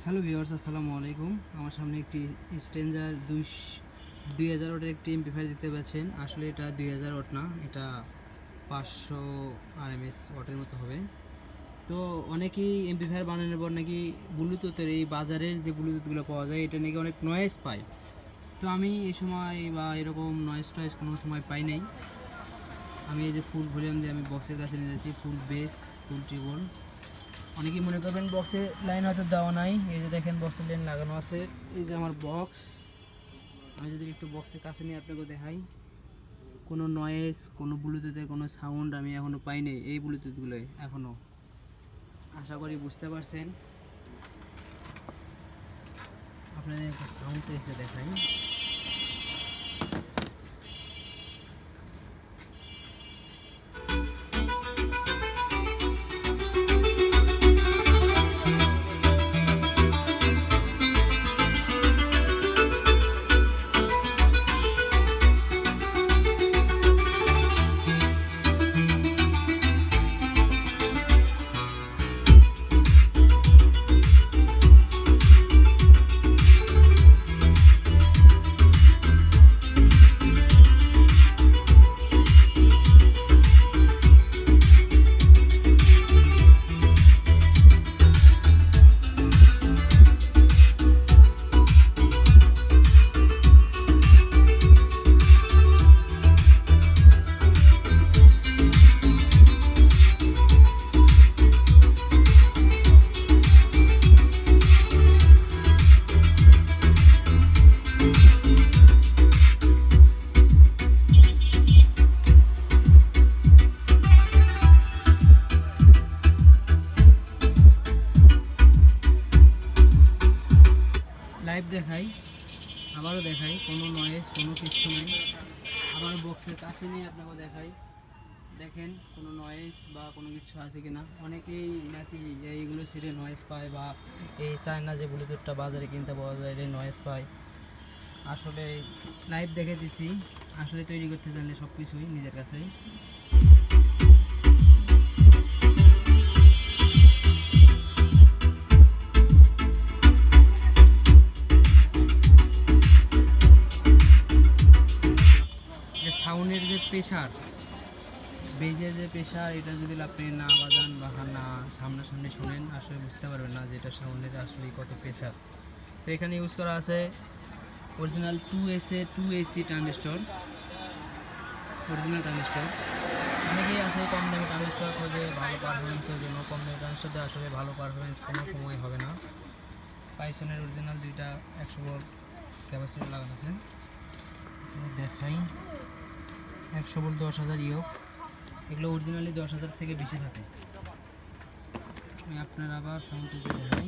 Hello viewers, আসসালামু আলাইকুম। আমার সামনে একটি স্ট্রেঞ্জার 2000 ওয়াটের একটি এমপ্লিফায়ার দেখতে পাচ্ছেন। আসলে এটা 2000 ওয়াট না, এটা 500 আরএমএস ওয়াটের মতো হবে। তো অনেকেই এমপ্লিফায়ার বানানোর পর নাকি ব্লুটুথের এই বাজারের যে ব্লুটুথগুলো পাওয়া যায় এটা নাকি অনেক নয়েজ পায়। তো আমি এই সময় বা এরকম নয়েজ টয়েজ কোনো সময় পাই নাই। আমি এই যে ফুল ভলিউম দিয়ে আমি বক্সের কাছে নিয়ে যাচ্ছি, ফুল বেস, ফুল ট্রিবল। অনেকেই মনে করবেন বক্সের লাইন হয়তো দেওয়া নাই, এই যে দেখেন বক্সের লাইন লাগানো আছে। এই যে আমার বক্স, আমি যদি একটু বক্সের কাছে নিয়ে আপনাকে দেখাই, কোনো নয়েজ, কোনো ব্লুটুথের কোনো সাউন্ড আমি এখনও পাইনি এই ব্লুটুথগুলোয় এখনও। আশা করি বুঝতে পারছেন। আপনাদের একটু সাউন্ড এসে দেখাই। লাইভ দেখাই, আবারও দেখাই, কোনো নয়েজ, কোনো কিচ্ছু নেই। আবার বক্সের কাছে নিয়ে আপনাকে দেখাই, দেখেন কোনো নয়েজ বা কোনো কিছু আছে কিনা। অনেকেই নাকি এইগুলো ছেড়ে নয়েজ পায়, বা এই চায়না যে ব্লুটুথটা বাজারে কিনতে পাওয়া যায় এই নয়েজ পায়। আসলে লাইভ দেখে দিচ্ছি, আসলে তৈরি করতে জানলে সব কিছুই নিজের কাছেই। সাউন্ডের যে প্রেশার, বেজের যে প্রেশার, এটা যদি আপনি না বাজান বা না সামনাসামনি শোনেন আসলে বুঝতে পারবেন না যে এটা সাউন্ডের আসলে কত প্রেশার। তো এখানে ইউজ করা আছে original 2AC transistor, original transistor. অনেকেই আছে কম দামি ট্রানজিস্টর খোঁজে ভালো পারফরমেন্সের জন্য। কম দামি ট্রানজিস্টর আসলে ভালো পারফরমেন্স কোনো সময় হবে না। পাইসনের অরিজিনাল দুইটা 100 ভোল্ট ক্যাপাসিটর লাগানো আছে, দেখাই। 100 ভোল্ট 10,000 ইউএফ, এগুলো অরিজিনালি 10,000 থেকে বেশি থাকে। আমি আপনার আবার সাউন্ডটি দেখাই।